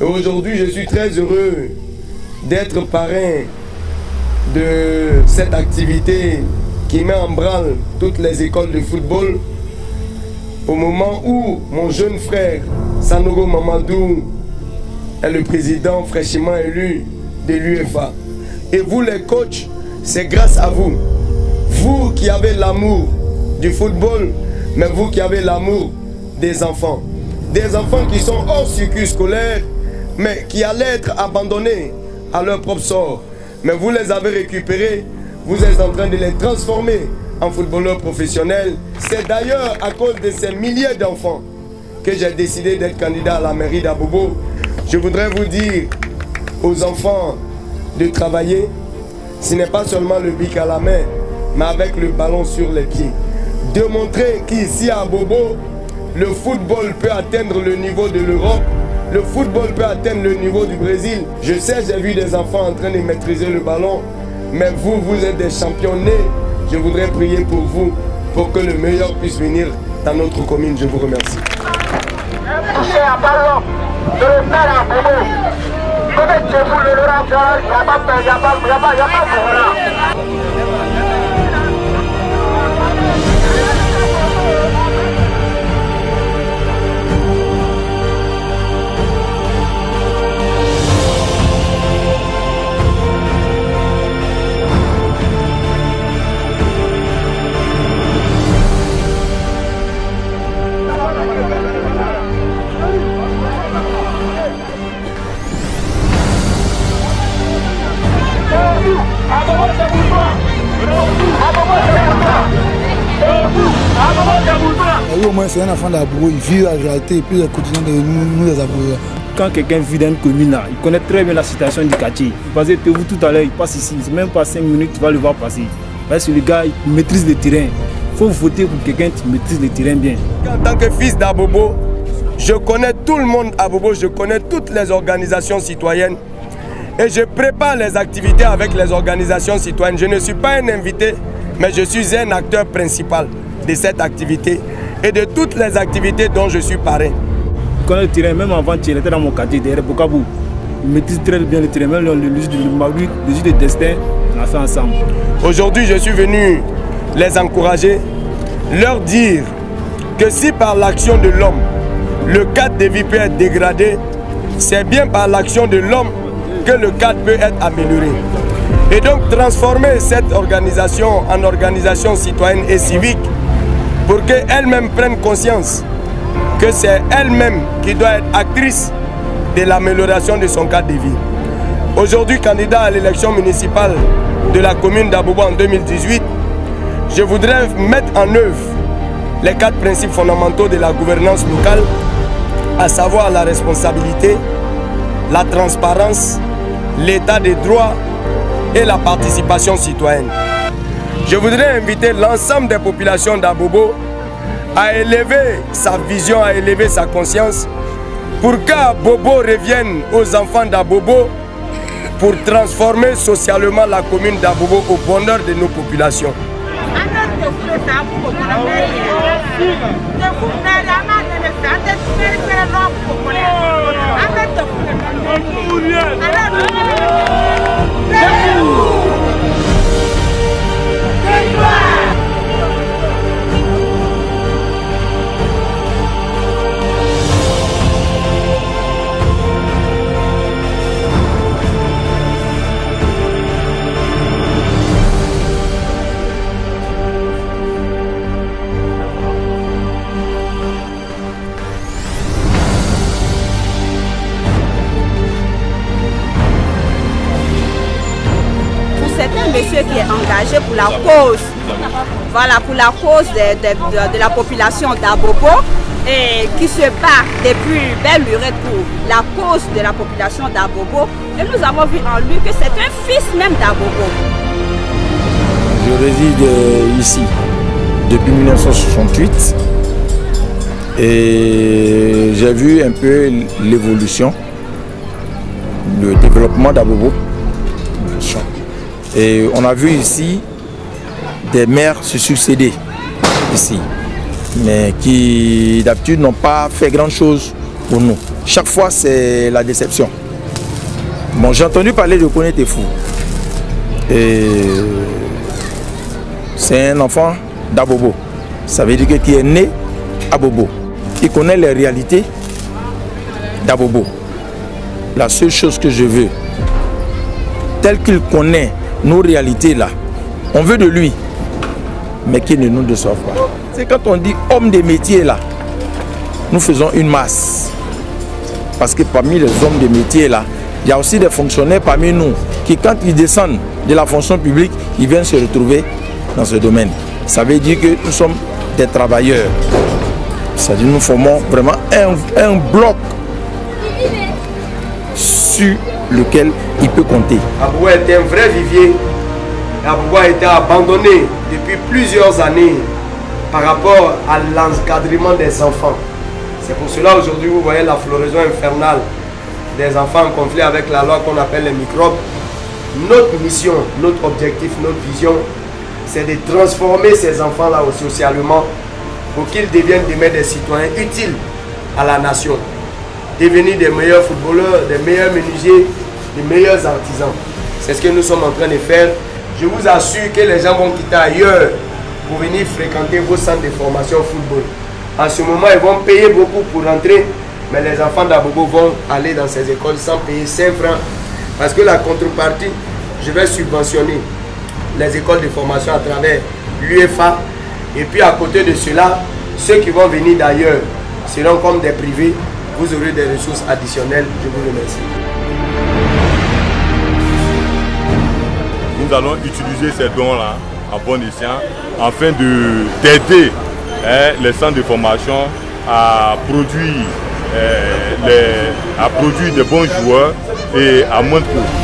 Et aujourd'hui, je suis très heureux d'être parrain de cette activité qui met en branle toutes les écoles de football au moment où mon jeune frère Sanogo Mamadou est le président fraîchement élu de l'UEFA. Et vous les coachs, c'est grâce à vous. Vous qui avez l'amour du football, mais vous qui avez l'amour des enfants. Des enfants qui sont hors circuit scolaire, mais qui allaient être abandonnés à leur propre sort. Mais vous les avez récupérés, vous êtes en train de les transformer en footballeurs professionnels. C'est d'ailleurs à cause de ces milliers d'enfants que j'ai décidé d'être candidat à la mairie d'Abobo. Je voudrais vous dire aux enfants de travailler. Ce n'est pas seulement le bic à la main, mais avec le ballon sur les pieds. De montrer qu'ici à Abobo, le football peut atteindre le niveau de l'Europe. Le football peut atteindre le niveau du Brésil. Je sais, j'ai vu des enfants en train de maîtriser le ballon. Mais vous, vous êtes des champions nés. Je voudrais prier pour vous, pour que le meilleur puisse venir dans notre commune. Je vous remercie. Toucher un ballon de le faire à Bobo. Peut-être que vous le regardez, il n'y a pas de Au moins c'est un enfant d'Abobo, il vit la réalité et puis le quotidien de nous les Abobois. Quand quelqu'un vit dans une commune, il connaît très bien la situation du quartier. Parce que vous tout à l'heure, il passe ici, même pas 5 minutes, tu vas le voir passer. Parce que le gars, il maîtrise le terrain. Il faut voter pour quelqu'un qui maîtrise le terrain bien. En tant que fils d'Abobo, je connais tout le monde à Abobo, je connais toutes les organisations citoyennes. Et je prépare les activités avec les organisations citoyennes. Je ne suis pas un invité, mais je suis un acteur principal de cette activité et de toutes les activités dont je suis parrain. Je connais le terrain, même avant, il était dans mon quartier, derrière Bokabou. Il maîtrise très bien le terrain, même le juge de destin, on a fait ensemble. Aujourd'hui, je suis venu les encourager, leur dire que si par l'action de l'homme, le cadre de vie peut être dégradé, c'est bien par l'action de l'homme que le cadre peut être amélioré. Et donc transformer cette organisation en organisation citoyenne et civique pour qu'elle-même prenne conscience que c'est elle-même qui doit être actrice de l'amélioration de son cadre de vie. Aujourd'hui, candidat à l'élection municipale de la commune d'Abobo en 2018, je voudrais mettre en œuvre les 4 principes fondamentaux de la gouvernance locale, à savoir la responsabilité, la transparence, l'état des droits et la participation citoyenne. Je voudrais inviter l'ensemble des populations d'Abobo à élever sa vision, à élever sa conscience pour qu'Abobo revienne aux enfants d'Abobo pour transformer socialement la commune d'Abobo au bonheur de nos populations. C'est un monsieur qui est engagé pour la cause, voilà, pour la cause de la population d'Abobo et qui se bat depuis belle lurette pour la cause de la population d'Abobo. Et nous avons vu en lui que c'est un fils même d'Abobo. Je réside ici depuis 1968 et j'ai vu un peu l'évolution, le développement d'Abobo. Et on a vu ici des maires se succéder ici, mais qui d'habitude n'ont pas fait grand chose pour nous. chaque fois c'est la déception. Bon, j'ai entendu parler de Koné Tefou. Et c'est un enfant d'Abobo. Ça veut dire qu'il est né à Bobo. Il connaît les réalités d'Abobo. La seule chose que je veux, tel qu'il connaît nos réalités là, on veut de lui, mais qu'il ne nous déçoive pas. C'est quand on dit homme des métiers là, nous faisons une masse. Parce que parmi les hommes des métiers là, il y a aussi des fonctionnaires parmi nous qui, quand ils descendent de la fonction publique, ils viennent se retrouver dans ce domaine. Ça veut dire que nous sommes des travailleurs. C'est-à-dire que nous formons vraiment un bloc sur lequel il peut compter. Abobo était un vrai vivier. Abobo a été abandonné depuis plusieurs années par rapport à l'encadrement des enfants. C'est pour cela aujourd'hui vous voyez la floraison infernale des enfants en conflit avec la loi qu'on appelle les microbes. Notre mission, notre objectif, notre vision, c'est de transformer ces enfants-là socialement pour qu'ils deviennent demain des citoyens utiles à la nation. Devenir des meilleurs footballeurs, des meilleurs menuisiers, des meilleurs artisans. C'est ce que nous sommes en train de faire. Je vous assure que les gens vont quitter ailleurs pour venir fréquenter vos centres de formation football. En ce moment, ils vont payer beaucoup pour rentrer, mais les enfants d'Abobo vont aller dans ces écoles sans payer 5 francs. Parce que la contrepartie, je vais subventionner les écoles de formation à travers l'UEFA. Et puis à côté de cela, ceux qui vont venir d'ailleurs seront comme des privés. Vous aurez des ressources additionnelles. Je vous remercie. Nous allons utiliser ces dons-là à bon escient afin d'aider les centres de formation à produire des bons joueurs et à moindre coût.